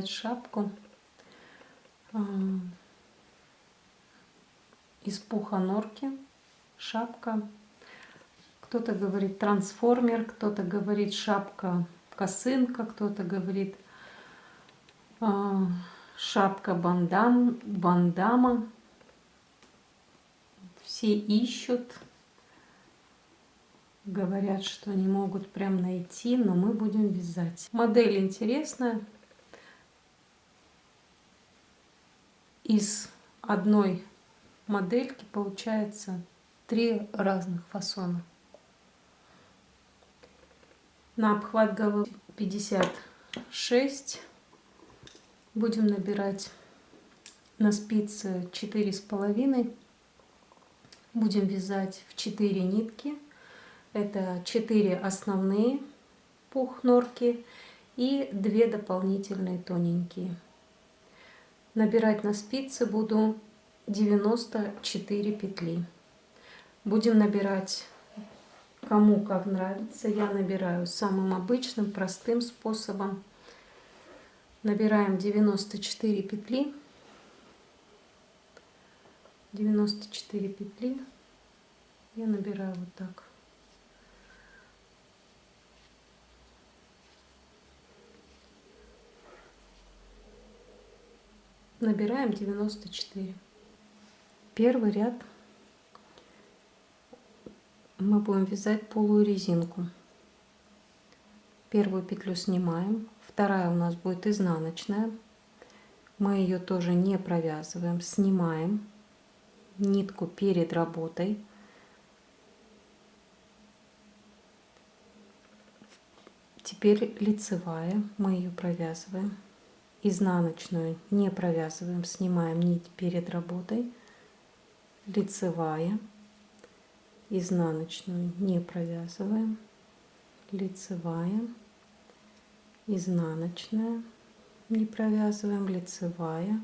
шапку из пуха норки. Шапка. Кто-то говорит трансформер, кто-то говорит шапка-косынка, кто-то говорит шапка-бандама. Все ищут, говорят, что не могут прям найти, но мы будем вязать. Модель интересная. Из одной модельки получается 3 разных фасона. На обхват головы 56. Будем набирать на спице 4,5. Будем вязать в 4 нитки. Это 4 основные пух норки и 2 дополнительные тоненькие. Набирать на спице буду 94 петли. Будем набирать кому как нравится. Я набираю самым обычным, простым способом. Набираем 94 петли. 94 петли. Я набираю вот так. Набираем 94. Первый ряд мы будем вязать полую резинку. Первую петлю снимаем, вторая у нас будет изнаночная. Мы ее тоже не провязываем, снимаем нитку перед работой. Теперь лицевая, мы ее провязываем. Изнаночную не провязываем, снимаем нить перед работой. Лицевая, изнаночную не провязываем, лицевая, изнаночная не провязываем, лицевая,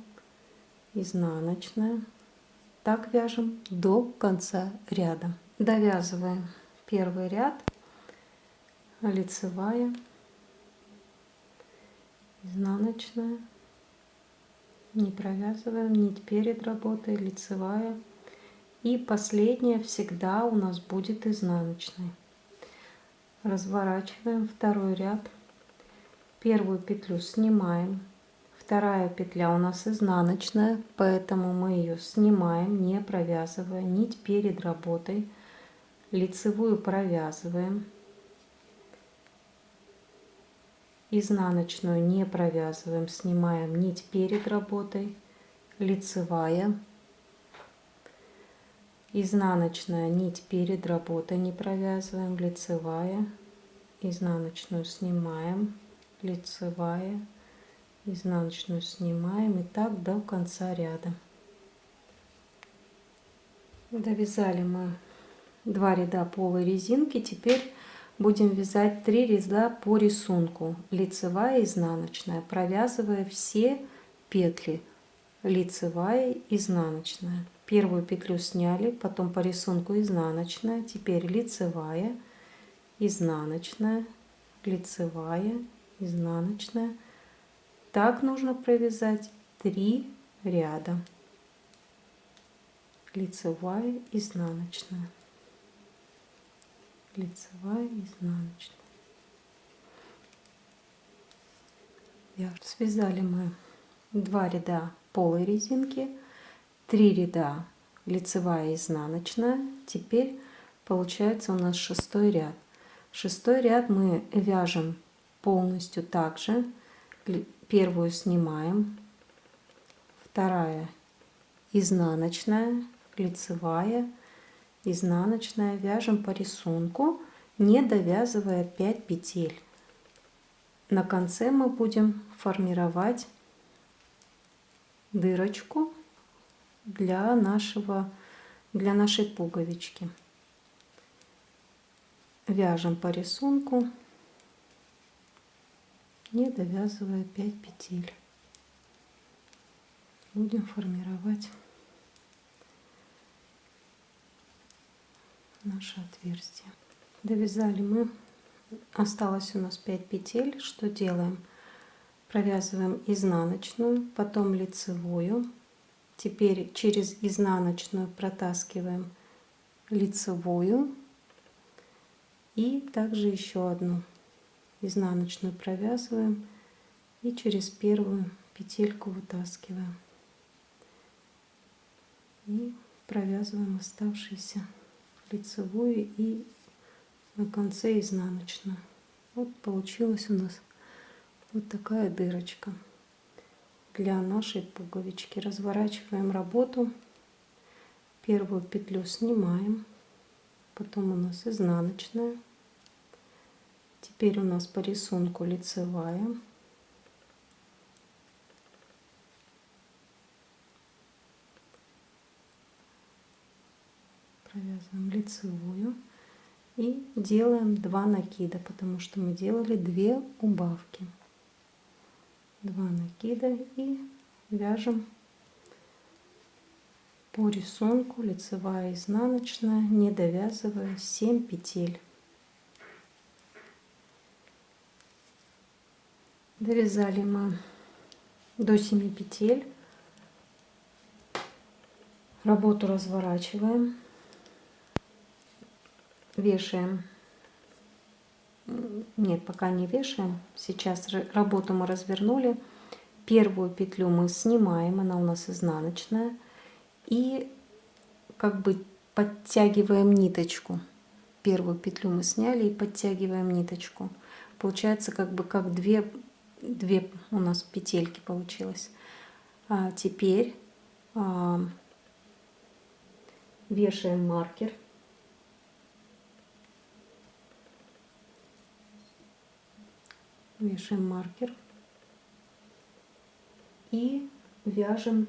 изнаночная. Так вяжем до конца ряда. Довязываем первый ряд, лицевая, изнаночная, не провязываем, нить перед работой, лицевая. И последняя всегда у нас будет изнаночной. Разворачиваем второй ряд. Первую петлю снимаем. Вторая петля у нас изнаночная, поэтому мы ее снимаем, не провязывая. Нить перед работой. Лицевую провязываем. Изнаночную не провязываем, снимаем нить перед работой. Лицевая. Изнаночная нить перед работой не провязываем, лицевая, изнаночную снимаем, лицевая, изнаночную снимаем, и так до конца ряда. Довязали мы 2 ряда полой резинки. Теперь будем вязать 3 ряда по рисунку, лицевая, изнаночная, провязывая все петли лицевая, изнаночная. Первую петлю сняли, потом по рисунку изнаночная, теперь лицевая, изнаночная, лицевая, изнаночная. Так нужно провязать 3 ряда. Лицевая, изнаночная, лицевая, изнаночная. Связали мы 2 ряда полой резинки, 3 ряда лицевая, изнаночная. Теперь получается у нас 6-й ряд. 6-й ряд мы вяжем полностью так же. Первую снимаем, вторая изнаночная, лицевая, изнаночная. Вяжем по рисунку, не довязывая 5 петель. На конце мы будем формировать дырочку для нашей пуговички. Вяжем по рисунку, не довязывая 5 петель. Будем формировать наше отверстие. Довязали мы Осталось у нас 5 петель. Что делаем? Провязываем изнаночную, потом лицевую. Теперь через изнаночную протаскиваем лицевую и также еще одну изнаночную провязываем и через первую петельку вытаскиваем и провязываем оставшиеся лицевую и на конце изнаночную. Вот получилась у нас вот такая дырочка для нашей пуговички. Разворачиваем работу, первую петлю снимаем, потом у нас изнаночная, теперь у нас по рисунку лицевая, провязываем лицевую и делаем 2 накида, потому что мы делали 2 убавки. 2 накида и вяжем по рисунку лицевая, изнаночная, не довязывая 7 петель. Довязали мы до 7 петель. Работу разворачиваем, вешаем. Нет, пока не вешаем. Сейчас работу мы развернули. Первую петлю мы снимаем, она у нас изнаночная. И как бы подтягиваем ниточку. Первую петлю мы сняли и подтягиваем ниточку. Получается как бы как две у нас петельки получилось. А теперь вешаем маркер. Вешаем маркер и вяжем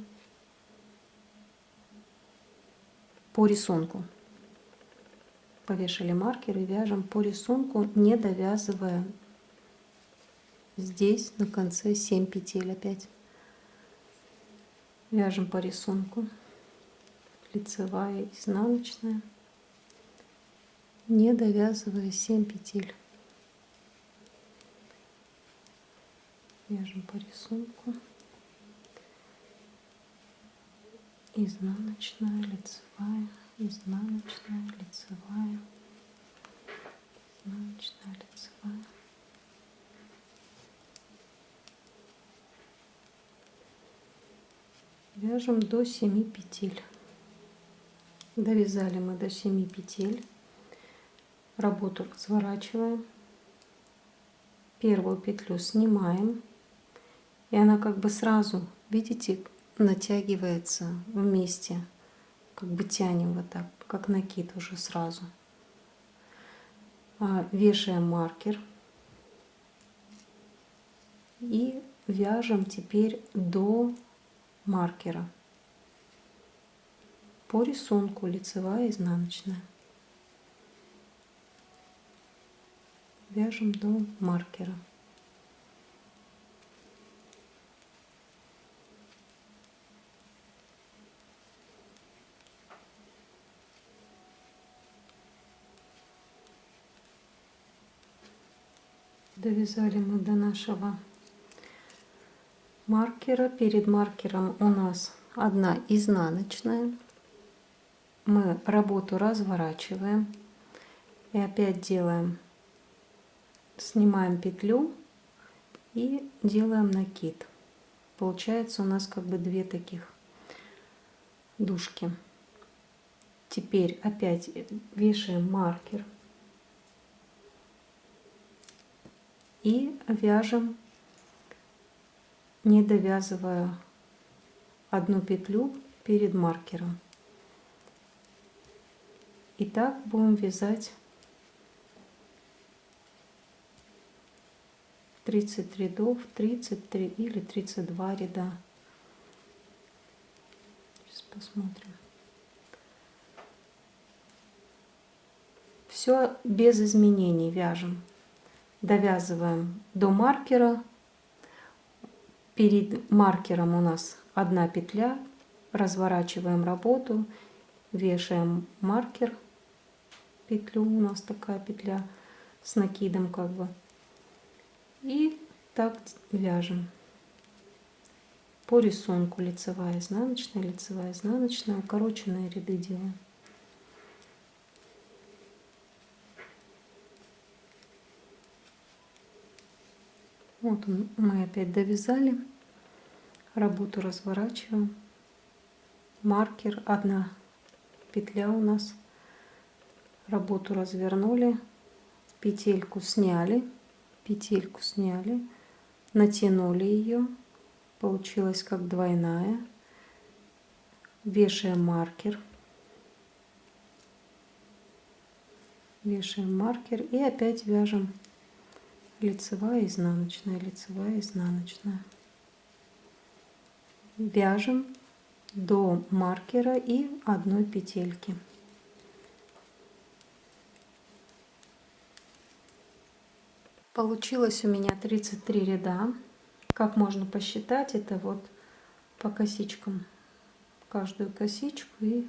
по рисунку. Повешали маркер и вяжем по рисунку, не довязывая здесь на конце 7 петель опять. Вяжем по рисунку, лицевая, изнаночная, не довязывая 7 петель. Вяжем по рисунку, изнаночная, лицевая, изнаночная, лицевая, изнаночная, лицевая. Вяжем до 7 петель. Довязали мы до 7 петель. Работу разворачиваем. Первую петлю снимаем. И она как бы сразу, видите, натягивается вместе. Как бы тянем вот так, как накид уже сразу. Вешаем маркер. И вяжем теперь до маркера. По рисунку лицевая, изнаночная. Вяжем до маркера. Довязали мы до нашего маркера. Перед маркером у нас одна изнаночная. Мы работу разворачиваем и опять делаем, снимаем петлю и делаем накид. Получается у нас как бы 2 таких дужки. Теперь опять вешаем маркер и вяжем, не довязывая одну петлю перед маркером. И так будем вязать 30 рядов, 33 или 32 ряда. Сейчас посмотрим. Все без изменений вяжем. Довязываем до маркера. Перед маркером у нас одна петля. Разворачиваем работу, вешаем маркер, петлю, у нас такая петля. с накидом как бы. И так вяжем. По рисунку лицевая, изнаночная, укороченные ряды делаем. Вот мы опять довязали. Работу разворачиваем. Маркер, одна петля у нас. Работу развернули, петельку сняли, натянули ее. Получилась как двойная. Вешаем маркер. И опять вяжем лицевая, изнаночная, лицевая, изнаночная. Вяжем до маркера и одной петельки. Получилось у меня 33 ряда. Как можно посчитать, это вот по косичкам, каждую косичку, и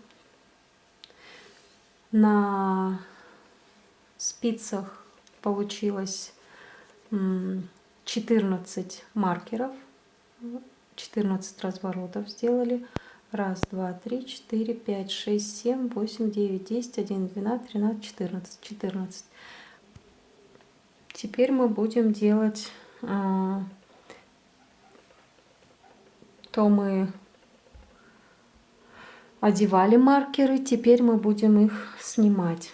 на спицах получилось 14 маркеров, 14 разворотов сделали. 1, 2, 3, 4, 5, 6, 7, 8, 9, 10, 11, 12, 13, 14. 14. Теперь мы будем делать, то мы одевали маркеры, теперь мы будем их снимать.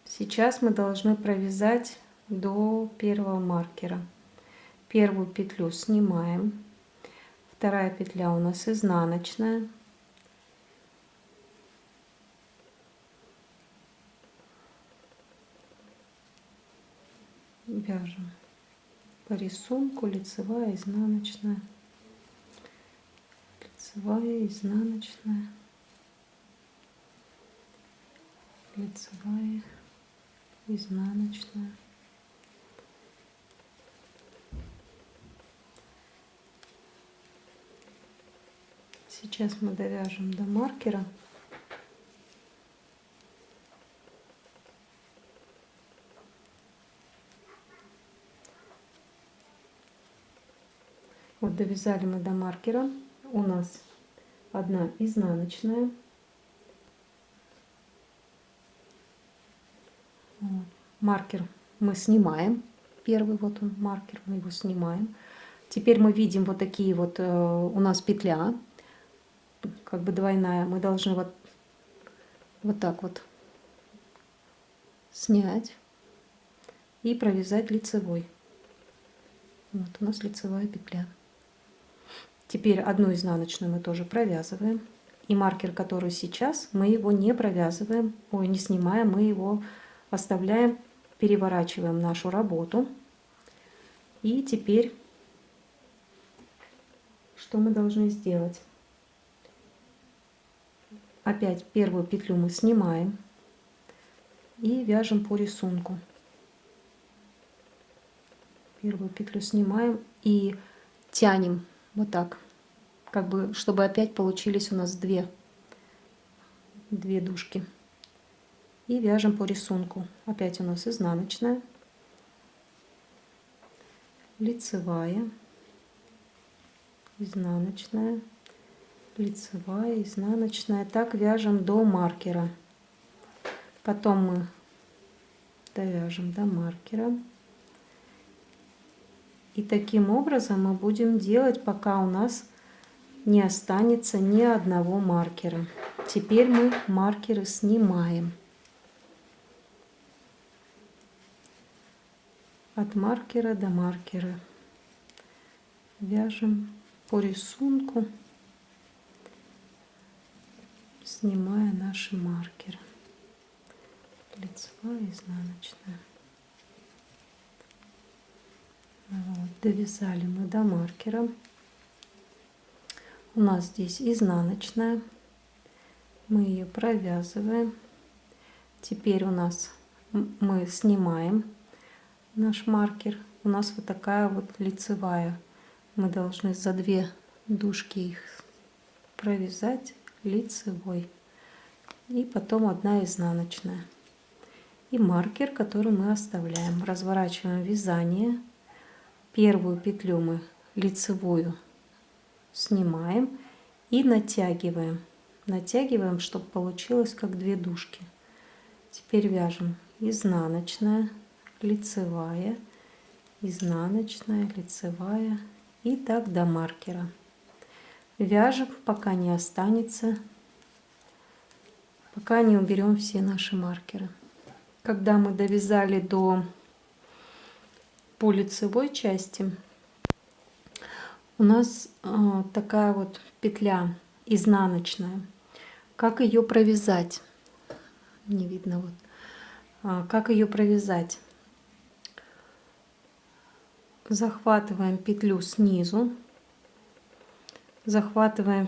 Сейчас мы должны провязать до первого маркера. Первую петлю снимаем. Вторая петля у нас изнаночная. Вяжем по рисунку, лицевая, изнаночная, лицевая, изнаночная, лицевая, изнаночная. Сейчас мы довяжем до маркера. Вот довязали мы до маркера. У нас одна изнаночная. Вот. Маркер мы снимаем. Первый вот он маркер, мы его снимаем. Теперь мы видим вот такие вот, у нас петля, как бы двойная. Мы должны вот так вот снять и провязать лицевой. Вот у нас лицевая петля. Теперь одну изнаночную мы тоже провязываем. И маркер, который сейчас, мы его не провязываем, не снимаем, мы его оставляем, переворачиваем нашу работу. И теперь, что мы должны сделать? Опять первую петлю мы снимаем и вяжем по рисунку. Первую петлю снимаем и тянем вот так, как бы, чтобы опять получились у нас две дужки. И вяжем по рисунку. Опять у нас изнаночная, лицевая, изнаночная, лицевая, изнаночная. Так вяжем до маркера. Потом мы довяжем до маркера. И таким образом мы будем делать, пока у нас не останется ни одного маркера. Теперь мы маркеры снимаем. От маркера до маркера. Вяжем по рисунку, снимая наши маркеры. Лицевая, изнаночная. Вот, довязали мы до маркера. У нас здесь изнаночная. Мы ее провязываем. Теперь у нас мы снимаем наш маркер. У нас вот такая вот лицевая. Мы должны за две дужки их провязать лицевой. И потом одна изнаночная. и маркер, который мы оставляем. Разворачиваем вязание. Первую петлю мы лицевую снимаем и натягиваем. Натягиваем, чтобы получилось как две дужки. Теперь вяжем изнаночная, лицевая, изнаночная, лицевая и так до маркера. Вяжем, пока не останется, пока не уберем все наши маркеры. Когда мы довязали по лицевой части, у нас такая вот петля изнаночная. Как ее провязать? Не видно вот. Как ее провязать? Захватываем петлю снизу, захватываем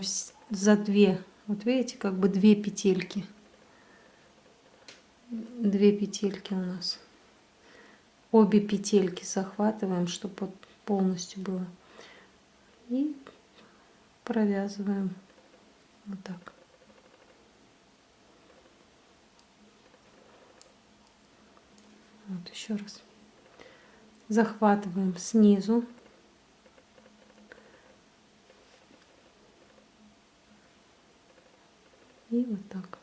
за две, вот видите, как бы две петельки у нас. Обе петельки захватываем, чтобы вот полностью было, и провязываем вот так. Вот еще раз. Захватываем снизу. И вот так.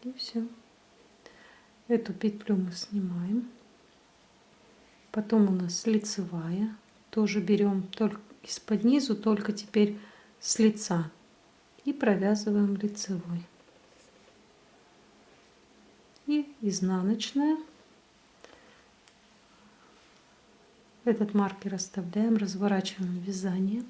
И все. Эту петлю мы снимаем. Потом у нас лицевая. Тоже берем только из-под низу, только теперь с лица. И провязываем лицевой. И изнаночная. Этот маркер оставляем, разворачиваем вязание.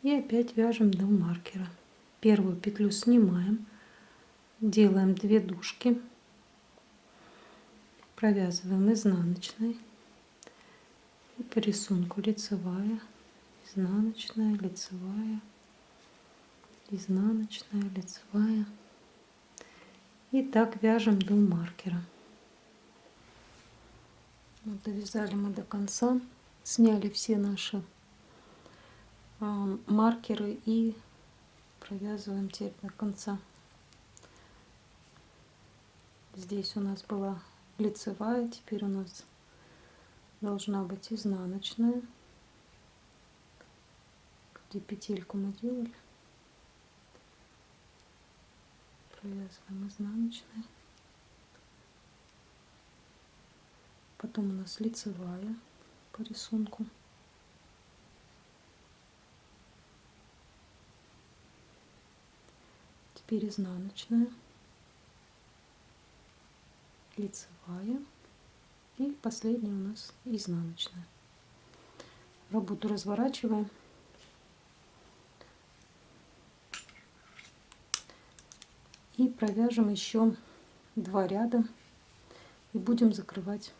И опять вяжем до маркера. Первую петлю снимаем, делаем 2 дужки, провязываем изнаночной. И по рисунку лицевая, изнаночная, лицевая, изнаночная, лицевая. И так вяжем до маркера. Вот довязали мы до конца, сняли все наши маркеры и провязываем теперь до конца. Здесь у нас была лицевая, теперь у нас должна быть изнаночная, где петельку мы делали. Провязываем изнаночной. Потом у нас лицевая по рисунку. Теперь изнаночная, лицевая и последняя у нас изнаночная. Работу разворачиваем. И провяжем еще 2 ряда и будем закрывать.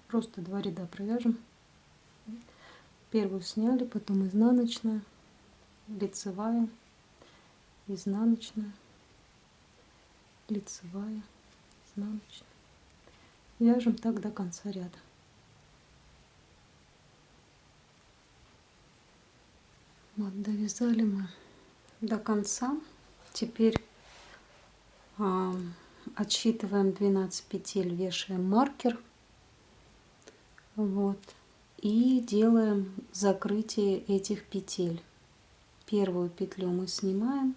Просто 2 ряда провяжем. Первую сняли, потом изнаночная, лицевая, изнаночная, лицевая, изнаночная. Вяжем так до конца ряда. Вот довязали мы до конца. Теперь отсчитываем 12 петель, вешаем маркер. Вот. И делаем закрытие этих петель. Первую петлю мы снимаем.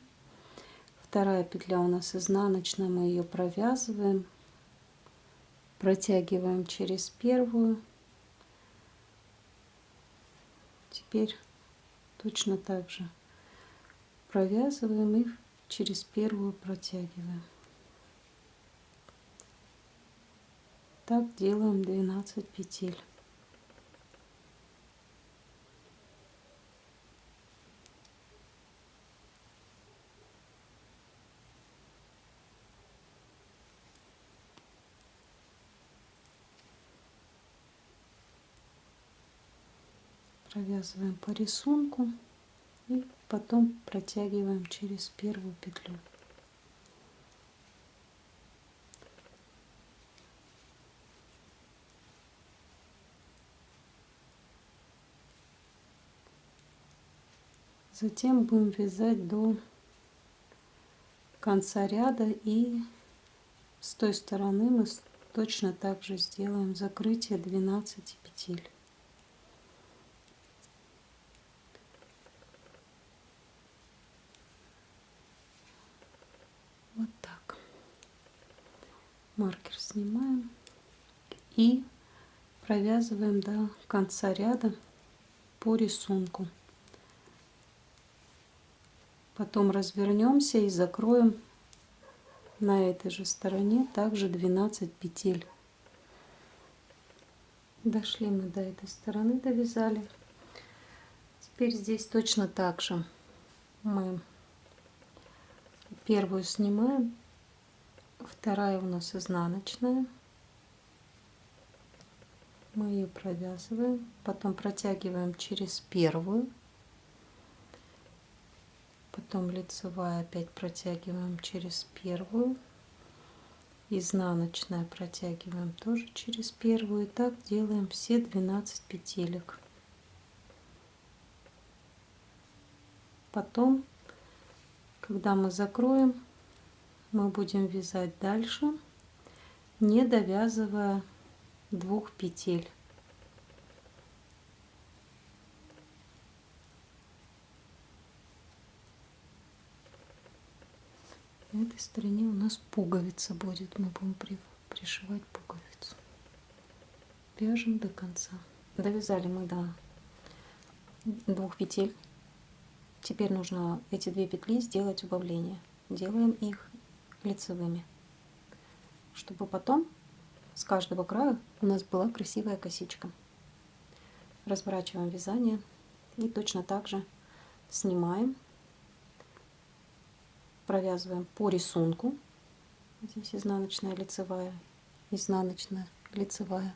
Вторая петля у нас изнаночная, мы ее провязываем. Протягиваем через первую. Теперь точно так же провязываем и через первую протягиваем. Так делаем 12 петель. Провязываем по рисунку и потом протягиваем через первую петлю. Затем будем вязать до конца ряда, и с той стороны мы точно так же сделаем закрытие 12 петель. Вот так. Маркер снимаем и провязываем до конца ряда по рисунку. Потом развернемся и закроем на этой же стороне также 12 петель. Дошли мы до этой стороны, довязали. Теперь здесь точно так же мы первую снимаем, вторая у нас изнаночная, мы ее провязываем, потом протягиваем через первую, потом лицевая, опять протягиваем через первую, изнаночная протягиваем тоже через первую, и так делаем все 12 петелек. Потом, когда мы закроем, мы будем вязать дальше, не довязывая 2 петель. На этой стороне у нас пуговица будет, мы будем пришивать пуговицу. Вяжем до конца. Довязали мы до 2 петель. Теперь нужно эти 2 петли сделать убавление. Делаем их лицевыми, чтобы потом с каждого края у нас была красивая косичка. Разворачиваем вязание и точно так же снимаем, провязываем по рисунку. Здесь изнаночная, лицевая, изнаночная, лицевая,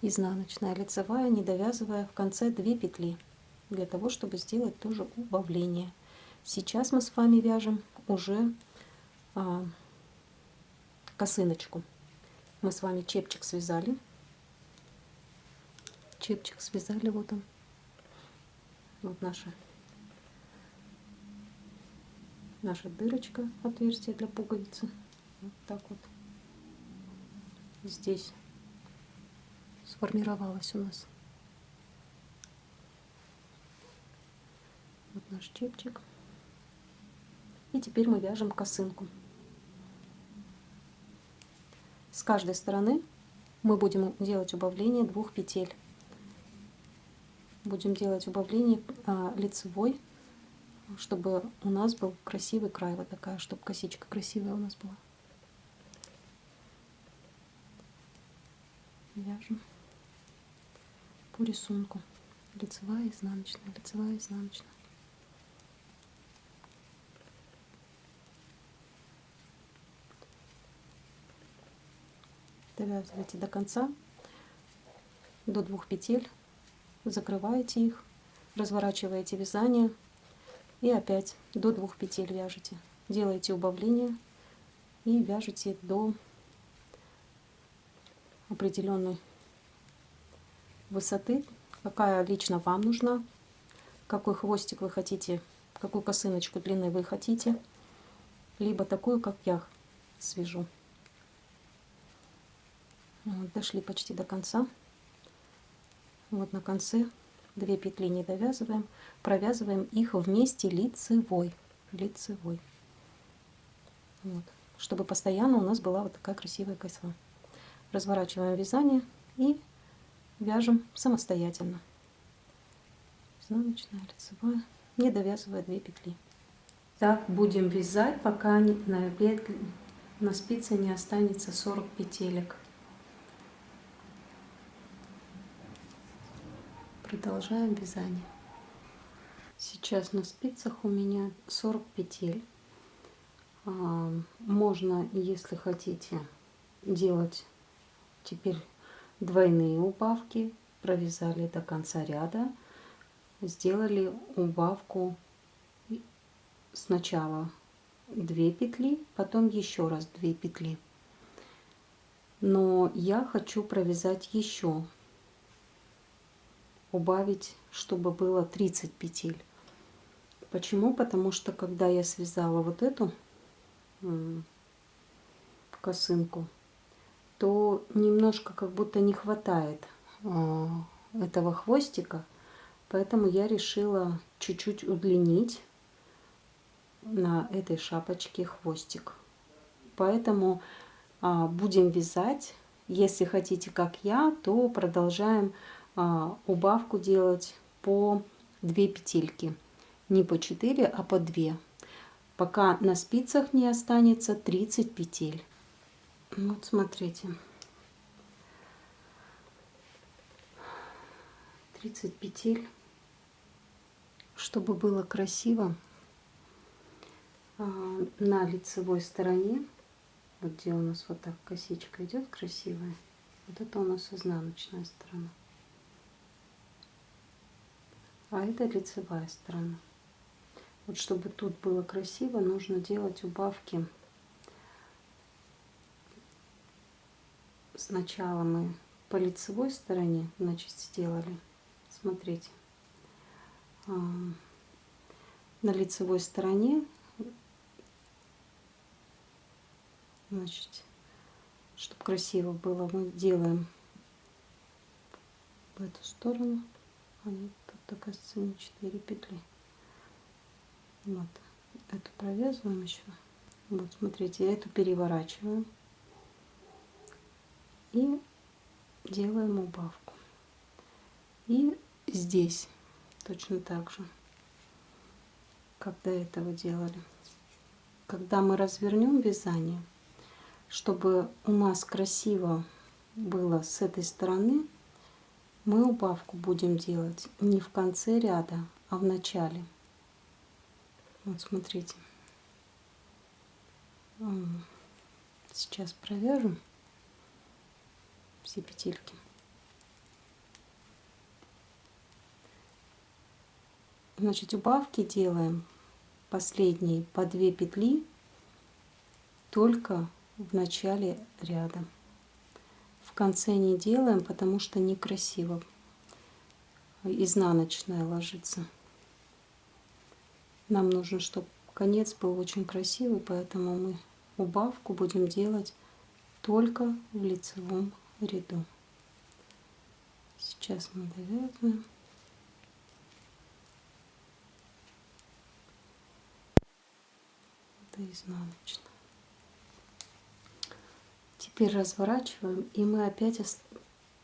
изнаночная, лицевая, не довязывая в конце 2 петли, для того чтобы сделать тоже убавление. Сейчас мы с вами вяжем уже косыночку. Мы с вами чепчик связали. Чепчик связали, вот он. Вот наша дырочка, отверстие для пуговицы. Вот так вот здесь сформировалась у нас. Вот наш чепчик. И теперь мы вяжем косынку. С каждой стороны мы будем делать убавление 2 петель. Будем делать убавление лицевой, чтобы у нас был красивый край, вот такая, чтобы косичка красивая у нас была. Вяжем по рисунку. Лицевая, изнаночная, лицевая, изнаночная. Довязывайте до конца, до 2 петель, закрываете их, разворачиваете вязание и опять до 2 петель вяжете. Делаете убавление и вяжете до определенной высоты, какая лично вам нужна, какой хвостик вы хотите, какую косыночку длины вы хотите, либо такую, как я свяжу. Вот, дошли почти до конца. Вот на конце 2 петли не довязываем, провязываем их вместе лицевой. Вот, чтобы постоянно у нас была вот такая красивая коса. Разворачиваем вязание и вяжем самостоятельно. Изнаночная, лицевая, не довязывая 2 петли. Так будем вязать, пока на спице не останется 40 петелек. Продолжаем вязание. Сейчас на спицах у меня 40 петель. Можно, если хотите, делать теперь двойные убавки. Провязали до конца ряда, сделали убавку сначала 2 петли, потом еще раз 2 петли. Но я хочу провязать еще, убавить, чтобы было 30 петель. Почему? Потому что когда я связала вот эту косынку, то немножко как будто не хватает этого хвостика, поэтому я решила чуть-чуть удлинить на этой шапочке хвостик. Поэтому будем вязать. Если хотите, как я, то продолжаем убавку делать по 2 петельки. Не по 4, а по 2. Пока на спицах не останется 30 петель. Вот смотрите. 30 петель. Чтобы было красиво, на лицевой стороне, вот где у нас вот так косичка идет красивая, вот это у нас изнаночная сторона, а это лицевая сторона. Вот чтобы тут было красиво, нужно делать убавки. Сначала мы по лицевой стороне, значит, сделали, смотрите, на лицевой стороне, значит, чтобы красиво было, мы делаем в эту сторону. Тут, оказывается, не 4 петли. Вот эту провязываем еще. Вот смотрите, эту переворачиваем и делаем убавку. И здесь точно так же, как до этого делали. Когда мы развернем вязание, чтобы у нас красиво было с этой стороны, мы убавку будем делать не в конце ряда, а в начале. Вот смотрите. Сейчас провяжем все петельки. Значит, убавки делаем последние по 2 петли только в начале ряда. В конце не делаем, потому что некрасиво изнаночная ложится. Нам нужно, чтобы конец был очень красивый, поэтому мы убавку будем делать только в лицевом ряду. Сейчас мы довязываем. Это изнаночная. Теперь разворачиваем, и мы опять,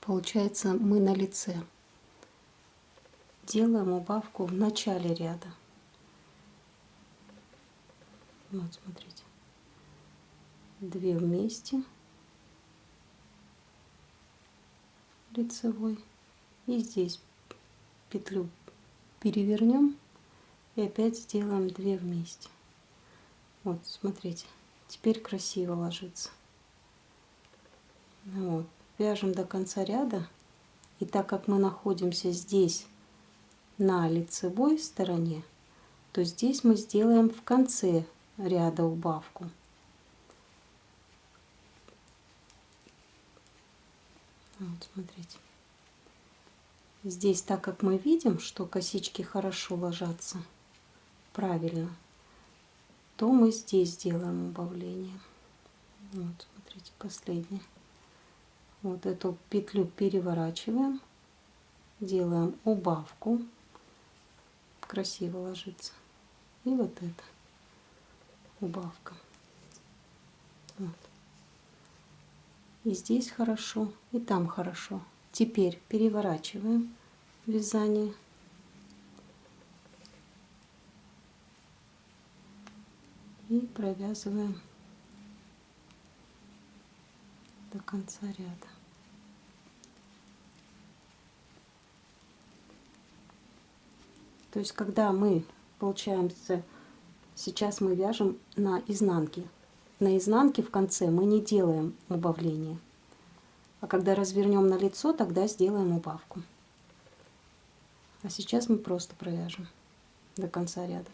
получается, мы на лице. Делаем убавку в начале ряда. Вот смотрите. 2 вместе. Лицевой. И здесь петлю перевернем и опять сделаем 2 вместе. Вот, смотрите. Теперь красиво ложится. Вот. Вяжем до конца ряда. И так как мы находимся здесь на лицевой стороне, то здесь мы сделаем в конце ряда убавку. Вот, смотрите. Здесь, так как мы видим, что косички хорошо ложатся правильно, то мы здесь делаем убавление. Вот, смотрите, последнее. Вот эту петлю переворачиваем, делаем убавку, красиво ложится. И вот это убавка. Вот. И здесь хорошо, и там хорошо. Теперь переворачиваем вязание. И провязываем до конца ряда. То есть, когда мы, получается, сейчас мы вяжем на изнанке. На изнанке в конце мы не делаем убавление. А когда развернем на лицо, тогда сделаем убавку. А сейчас мы просто провяжем до конца ряда.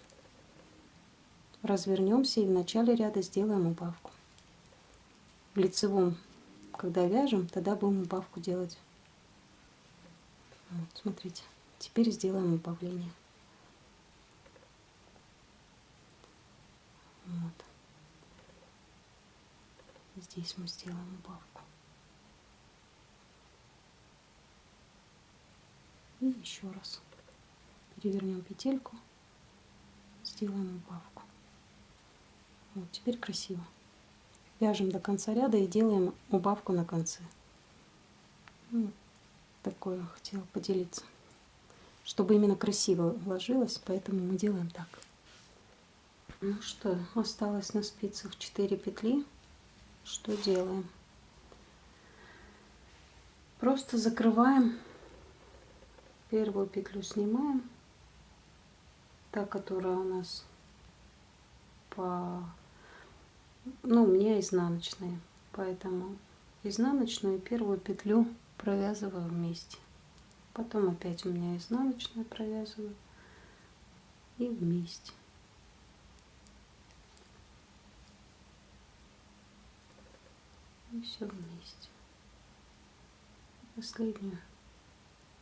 Развернемся и в начале ряда сделаем убавку. В лицевом, когда вяжем, тогда будем убавку делать. Вот, смотрите. Теперь сделаем убавление. здесь мы сделаем убавку. И еще раз перевернем петельку, сделаем убавку. Вот, теперь красиво. Вяжем до конца ряда и делаем убавку на конце. Вот такое хотела поделиться, чтобы именно красиво ложилось, поэтому мы делаем так. Ну что, осталось на спицах 4 петли. Что делаем? Просто закрываем, первую петлю снимаем, та, которая у нас у меня изнаночная, поэтому изнаночную и первую петлю провязываю вместе. Потом опять у меня изнаночную провязываю и вместе. И все вместе. Последнюю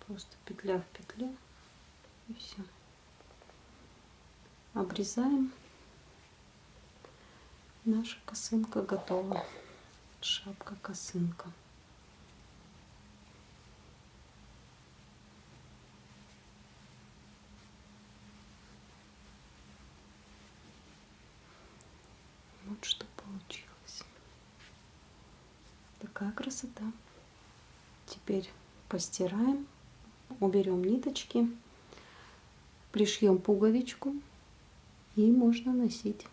просто петля в петлю и все. Обрезаем. Наша косынка готова. Шапка-косынка. Вот что получилось. Такая красота. Теперь постираем, уберем ниточки, пришьем пуговичку и можно носить.